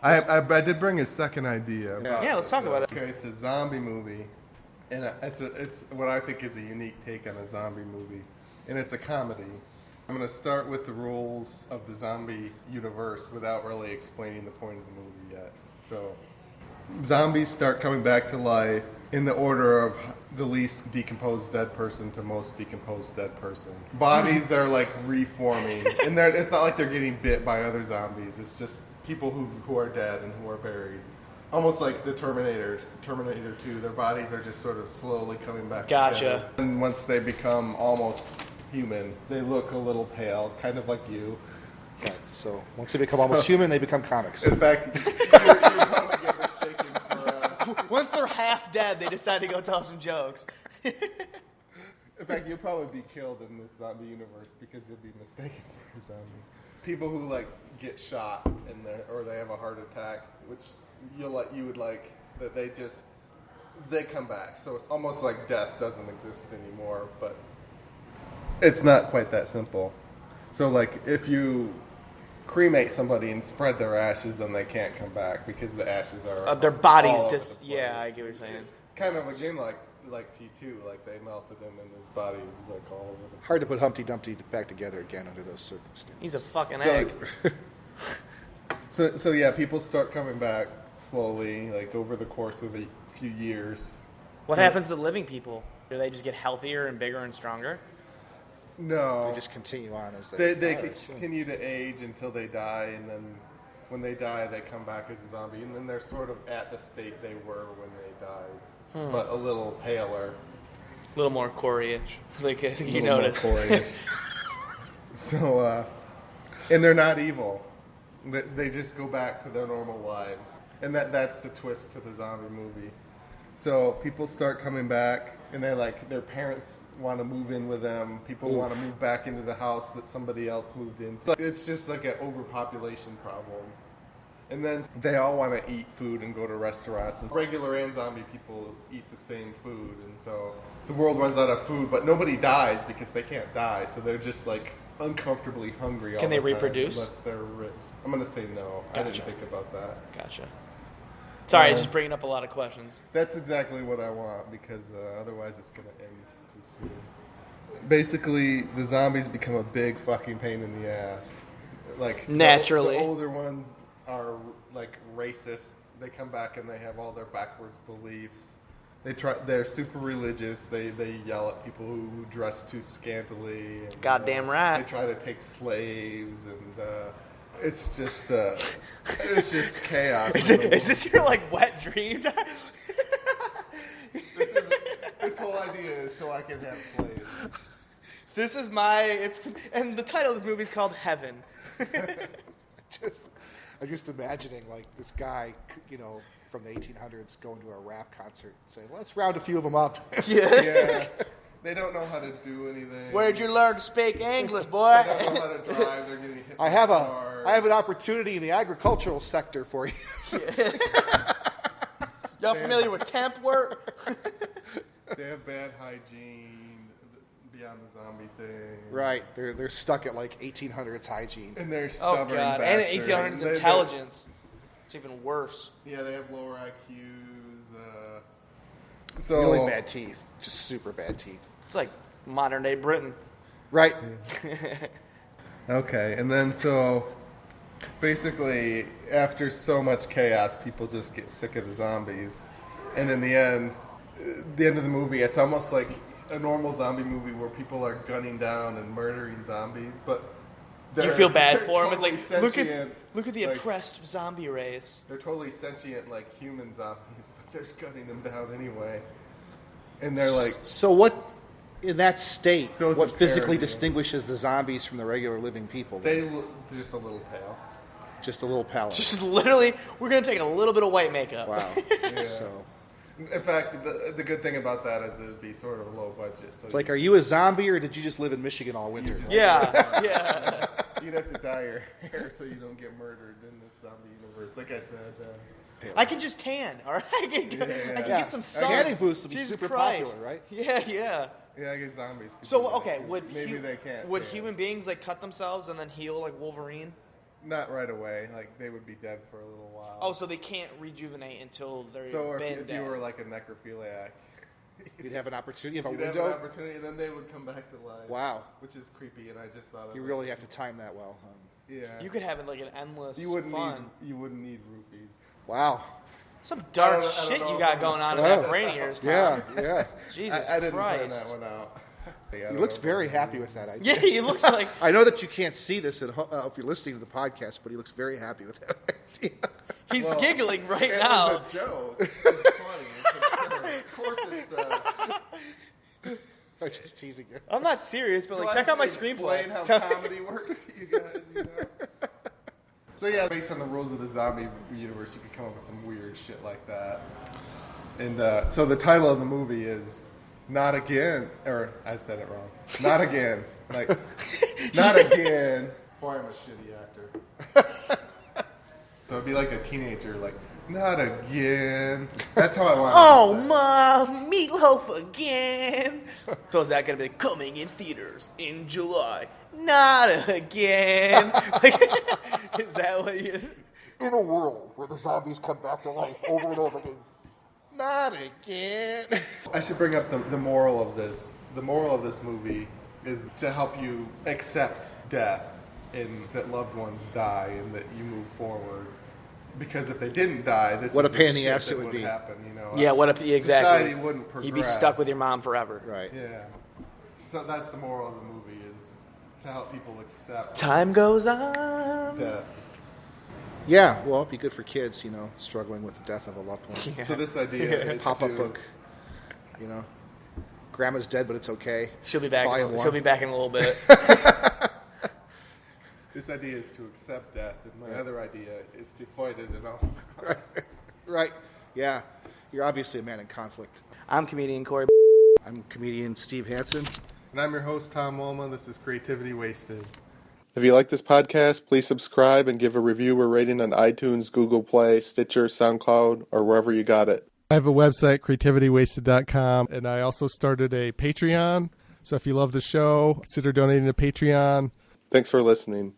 I did bring a second idea. Yeah, let's talk about it. Okay, it's a zombie movie, and it's what I think is a unique take on a zombie movie, and it's a comedy. I'm going to start with the rules of the zombie universe without really explaining the point of the movie yet. So, zombies start coming back to life in the order of the least decomposed dead person to most decomposed dead person. Bodies are like reforming, and it's not like they're getting bit by other zombies. It's just people who are dead and who are buried. Almost like the Terminator 2. Their bodies are just sort of slowly coming back together. And once they become almost human, they look a little pale, kind of like you. Okay, so once they become almost human, they become comics. In fact, you're probably get mistaken for... Once they're half dead, they decide to go tell some jokes. In fact, you'll probably be killed in this zombie universe because you'll be mistaken for a zombie. People who like get shot or they have a heart attack, which you would like, that they come back. So it's almost like death doesn't exist anymore, but it's not quite that simple. So like if you cremate somebody and spread their ashes, then they can't come back because the ashes are their bodies all over just the place. Yeah, I get what you're saying. Kind of again like T2, like they melted him and his body is like all over the place. Hard to put Humpty Dumpty back together again under those circumstances. He's a fucking egg. So yeah, people start coming back slowly, like over the course of a few years. What happens to living people? Do they just get healthier and bigger and stronger? No. They just continue on as they continue to age until they die, and then when they die, they come back as a zombie, and then they're sort of at the state they were when they died, but a little paler. A little more Cory-ish, like you More notice. Cory-ish. So, and they're not evil. They just go back to their normal lives, and that's the twist to the zombie movie. So people start coming back, and their parents want to move in with them. People want to move back into the house that somebody else moved into. It's just like an overpopulation problem. And then they all want to eat food and go to restaurants. And regular and zombie people eat the same food, and so the world runs out of food. But nobody dies because they can't die, so they're just like uncomfortably hungry all the time. Can they reproduce? Unless they're rich. I'm going to say no. Gotcha. I didn't think about that. Gotcha. Sorry, just bringing up a lot of questions. That's exactly what I want, because otherwise it's going to end too soon. Basically, the zombies become a big fucking pain in the ass. Like Naturally. The older ones are like racist. They come back and they have all their backwards beliefs. They're super religious. They yell at people who dress too scantily. And, Goddamn right. They try to take slaves, and it's just chaos. Is this your like wet dream? This whole idea is so I can have slaves. This is and the title of this movie is called Heaven. I'm just imagining like this guy, from the 1800s going to a rap concert and saying, "Let's round a few of them up." Yeah. They don't know how to do anything. Where'd you learn to speak English, boy? They don't know how to drive. They're getting hit. I have an opportunity in the agricultural sector for you. Y'all familiar with temp work? They have bad hygiene beyond the zombie thing. Right. They're stuck at like 1800s hygiene. And they're stubborn. Oh god. bastards. And 1800s intelligence. It's even worse. Yeah, they have lower IQs. Really bad teeth. Just super bad teeth. It's like modern day Britain. Right. Okay, and then so basically after so much chaos, people just get sick of the zombies. And in the end of the movie, it's almost like a normal zombie movie where people are gunning down and murdering zombies, but you feel bad for them. Totally It's like sentient, look at the oppressed zombie race. They're totally sentient like human zombies, but they're gunning them down anyway. And they're like, so what in that state? So it's what a physically parody. distinguishes the zombies from the regular living people? they look just a little pale. Just a little pallid. Just literally, we're gonna take a little bit of white makeup. Wow. Yeah. So In fact, the good thing about that is it'd be sort of low budget. So it's like, are you a zombie or did you just live in Michigan all winter? Yeah. You'd have to dye your hair so you don't get murdered in this zombie universe. Like I said, I can just tan, all right? I can get some sun. Tanning booths would be Jesus super Christ. popular, right? Yeah. yeah, I guess zombies. So okay, maybe they can't. Would tan. human beings like cut themselves and then heal like Wolverine? Not right away. Like, they would be dead for a little while. Oh, so they can't rejuvenate until they're So been if dead. you were like a necrophiliac, You'd have an opportunity, have a you'd have window. an opportunity, and then they would come back to life. Wow. Which is creepy, and I just thought You really have to time that well. Yeah. You could have it like an endless You wouldn't fun. need roofies. Wow. Some dark I don't shit know you if got I'm- going on in Wow. that brain of yours, Tom. Yeah. Jesus I didn't Christ. plan that one out. He looks very happy with that idea. Yeah, he looks like I know that you can't see this if you're listening to the podcast, but he looks very happy with that idea. he's Well, giggling right It now. was a joke. It's funny. It's considerate. Of course, it's. I'm just teasing you. I'm not serious, but Do like I check have out my to explain screenplay. how comedy works to you guys. You know? So yeah, based on the rules of the zombie universe, you could come up with some weird shit like that. And so the title of the movie is "Not Again," or I said it wrong. Not again. Like, not again. Boy, I'm a shitty actor. So it'd be like a teenager, like, not again. That's how I want Oh, it to say. Mom, meatloaf again. So is that going to be coming in theaters in July? Not again. Like, is that what you... In a world where the zombies come back to life over and over again. Not again. I should bring up the moral of this. The moral of this movie is to help you accept death and that loved ones die and that you move forward. Because if they didn't die, this What is a the pain in the shit ass that it would be. happen. You know, Yeah, what a... Exactly. Society wouldn't progress. You'd be stuck with your mom forever. Right. Yeah. So that's the moral of the movie is to help people accept Time goes on. death. Yeah, well, it'd be good for kids, struggling with the death of a loved one. Yeah. So this idea is Pop-up to, book, Grandma's dead, but it's okay. She'll be back. Volume She'll one. be back in a little bit. This idea is to accept death, and my other idea is to fight it and all. Right. Yeah. You're obviously a man in conflict. I'm comedian Cory. I'm comedian Steve Hansen. And I'm your host, Tom Walma. This is Creativity Wasted. If you like this podcast, please subscribe and give a review or rating on iTunes, Google Play, Stitcher, SoundCloud, or wherever you got it. I have a website, creativitywasted.com, and I also started a Patreon. So if you love the show, consider donating to Patreon. Thanks for listening.